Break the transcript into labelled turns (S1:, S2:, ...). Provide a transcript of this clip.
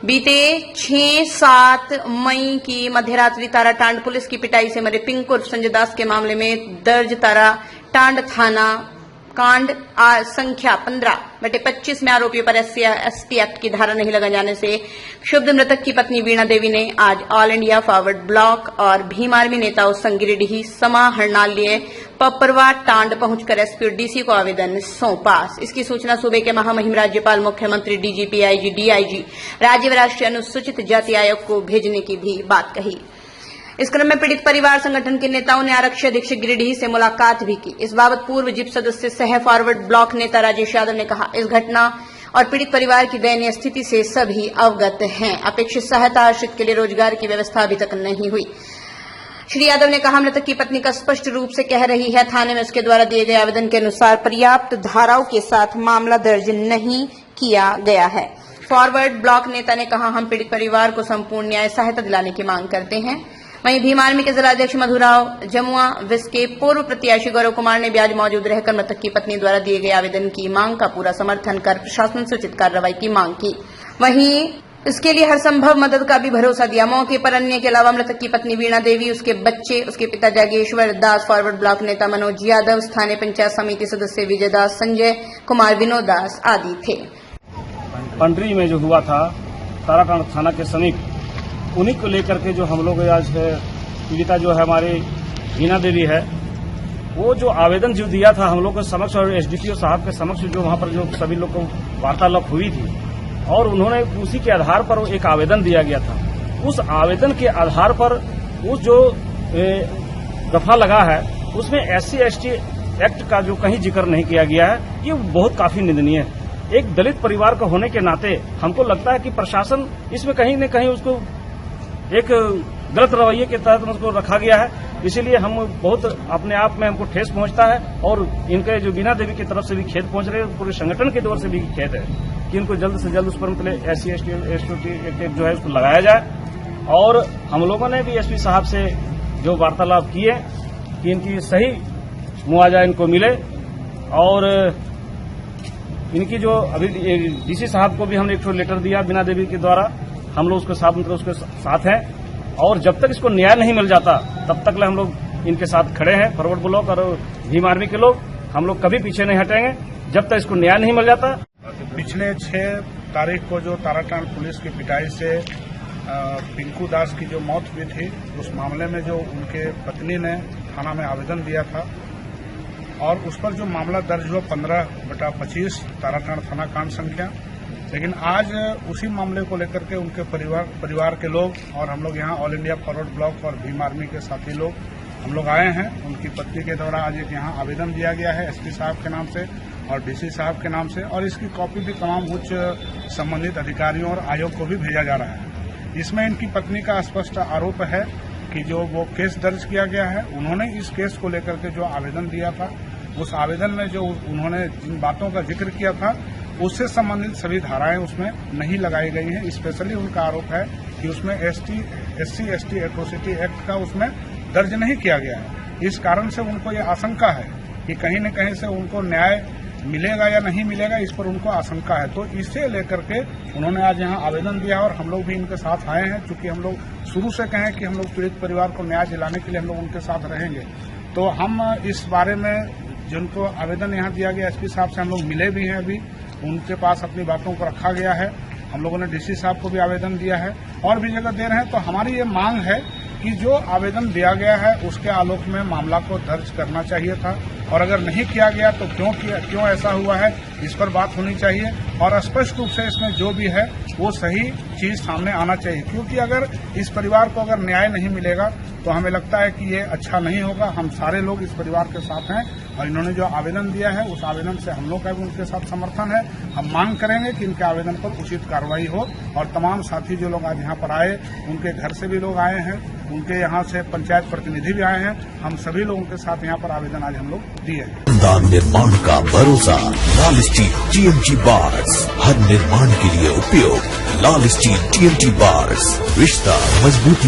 S1: बीते 6-7 मई की मध्यरात्रि ताराटांड पुलिस की पिटाई से मरे पिंकू उर्फ संजय दास के मामले में दर्ज ताराटांड थाना कांड संख्या 15/25 में आरोपियों पर एसटी एक्ट की धारा नहीं लगाए जाने से क्षुब्ध मृतक की पत्नी वीणा देवी ने आज ऑल इंडिया फॉरवर्ड ब्लॉक और भीम आर्मी नेताओं संघ गिरिडीह समा हरणालय पपरवा टांड पहुंचकर एसपी और डीसी को आवेदन सौंपा। इसकी सूचना सूबे के महामहिम राज्यपाल, मुख्यमंत्री, डीजीपी, आईजी, डीआईजी, राज्य व राष्ट्रीय अनुसूचित जाति आयोग को भेजने की भी बात कही। इस क्रम में पीड़ित परिवार संगठन के नेताओं ने आरक्षी अधीक्षक गिरिडीह से मुलाकात भी की। इस बाबत पूर्व जिप सदस्य सह फॉरवर्ड ब्लॉक नेता राजेश यादव ने कहा, इस घटना और पीड़ित परिवार की दयनीय स्थिति से सभी अवगत हैं। अपेक्षित सहायता आश्रित के लिए रोजगार की व्यवस्था अभी तक नहीं हुई। श्री यादव ने कहा, मृतक की पत्नी का स्पष्ट रूप से कह रही है, थाने में उसके द्वारा दिए गए आवेदन के अनुसार पर्याप्त धाराओं के साथ मामला दर्ज नहीं किया गया है। फॉरवर्ड ब्लॉक नेता ने कहा, हम पीड़ित परिवार को संपूर्ण न्याय सहायता दिलाने की मांग करते हैं। वहीं भीम आर्मी के जिलाध्यक्ष मधुराव जमुआ विस के पूर्व प्रत्याशी गौरव कुमार ने भी आज मौजूद रहकर मृतक की पत्नी द्वारा दिए गए आवेदन की मांग का पूरा समर्थन कर प्रशासन से उचित कार्रवाई की मांग की। वहीं इसके लिए हर संभव मदद का भी भरोसा दिया। मौके पर अन्य के अलावा मृतक की पत्नी वीणा देवी, उसके बच्चे, उसके पिता जागेश्वर दास, फॉरवर्ड ब्लॉक नेता मनोज यादव, स्थानीय पंचायत समिति सदस्य विजय दास, संजय कुमार, विनोद दास आदि थे।
S2: पंडरी में जो हुआ था ताराटांड थाना के समीप, उन्हीं को लेकर के जो हम लोग आज पीड़िता जो है हमारी वीणा देवी है, वो जो आवेदन जो दिया था हम लोग के समक्ष और एसडीपीओ साहब के समक्ष, जो वहां पर जो सभी लोग को वार्तालाप हुई थी और उन्होंने उसी के आधार पर एक आवेदन दिया गया था। उस आवेदन के आधार पर उस जो दफा लगा है उसमें SC/ST एक्ट का जो कहीं जिक्र नहीं किया गया है, ये बहुत काफी निंदनीय है। एक दलित परिवार का होने के नाते हमको लगता है कि प्रशासन इसमें कहीं न कहीं उसको एक गलत रवैये के तहत उसको रखा गया है। इसीलिए हम बहुत अपने आप में हमको ठेस पहुंचता है और इनके जो वीणा देवी की तरफ से भी खेद पहुंच रहे हैं, पूरे संगठन की ओर से भी खेद है कि इनको जल्द से जल्द उस पर मतलब SC/ST एक्ट जो है उसको लगाया जाए। और हम लोगों ने भी एसपी साहब से जो वार्तालाप किए कि इनकी सही मुआवजा इनको मिले और इनकी जो अभी डीसी साहब को भी हमने एक लेटर दिया वीणा देवी के द्वारा, हम लोग उसके साथ मतलब उसके साथ हैं और जब तक इसको न्याय नहीं मिल जाता तब तक हम लोग इनके साथ खड़े हैं। फॉरवर्ड ब्लॉक और भीम आर्मी के लोग हम लोग कभी पीछे नहीं हटेंगे जब तक इसको न्याय नहीं मिल जाता।
S3: पिछले 6 तारीख को जो ताराटांड पुलिस की पिटाई से पिंकू दास की जो मौत हुई थी, उस मामले में जो उनके पत्नी ने थाना में आवेदन दिया था और उस पर जो मामला दर्ज हुआ 15/25 ताराटांड थाना कांड संख्या। लेकिन आज उसी मामले को लेकर के उनके परिवार के लोग और हम लोग यहाँ ऑल इंडिया फॉरवर्ड ब्लॉक और भीम आर्मी के साथी लोग हम लोग आए हैं। उनकी पत्नी के द्वारा आज एक यहाँ आवेदन दिया गया है एसपी साहब के नाम से और डीसी साहब के नाम से, और इसकी कॉपी भी तमाम उच्च संबंधित अधिकारियों और आयोग को भी भेजा जा रहा है। इसमें इनकी पत्नी का स्पष्ट आरोप है कि जो वो केस दर्ज किया गया है, उन्होंने इस केस को लेकर के जो आवेदन दिया था, उस आवेदन में जो उन्होंने जिन बातों का जिक्र किया था उससे संबंधित सभी धाराएं उसमें नहीं लगाई गई हैं। स्पेशली उनका आरोप है कि उसमें SC/ST एट्रोसिटी एक्ट का उसमें दर्ज नहीं किया गया है। इस कारण से उनको ये आशंका है कि कहीं न कहीं से उनको न्याय मिलेगा या नहीं मिलेगा, इस पर उनको आशंका है। तो इसे लेकर के उन्होंने आज यहाँ आवेदन दिया और हम लोग भी इनके साथ आए हैं। चूंकि हम लोग शुरू से कहें कि हम लोग पीड़ित परिवार को न्याय दिलाने के लिए हम लोग उनके साथ रहेंगे, तो हम इस बारे में जिनको आवेदन यहाँ दिया गया एसपी साहब से हम लोग मिले भी हैं, अभी उनके पास अपनी बातों को रखा गया है। हम लोगों ने डीसी साहब को भी आवेदन दिया है और भी जगह दे रहे हैं। तो हमारी ये मांग है कि जो आवेदन दिया गया है उसके आलोक में मामला को दर्ज करना चाहिए था, और अगर नहीं किया गया तो क्यों ऐसा हुआ है, इस पर बात होनी चाहिए और स्पष्ट रूप से इसमें जो भी है वो सही चीज सामने आना चाहिए। क्योंकि अगर इस परिवार को अगर न्याय नहीं मिलेगा तो हमें लगता है कि ये अच्छा नहीं होगा। हम सारे लोग इस परिवार के साथ हैं और इन्होंने जो आवेदन दिया है उस आवेदन से हम लोग का भी उनके साथ समर्थन है। हम मांग करेंगे कि इनके आवेदन पर उचित कार्रवाई हो और तमाम साथी जो लोग आज यहाँ पर आए, उनके घर से भी लोग आए हैं, उनके यहाँ से पंचायत प्रतिनिधि भी आए हैं, हम सभी लोगों के साथ यहाँ पर आवेदन आज हम लोग दिए हैं।
S4: निर्माण का भरोसा लाल स्टील TMT बार्स, हर निर्माण के लिए उपयोग। लाल स्टील TMT बार्स, रिश्ता मजबूती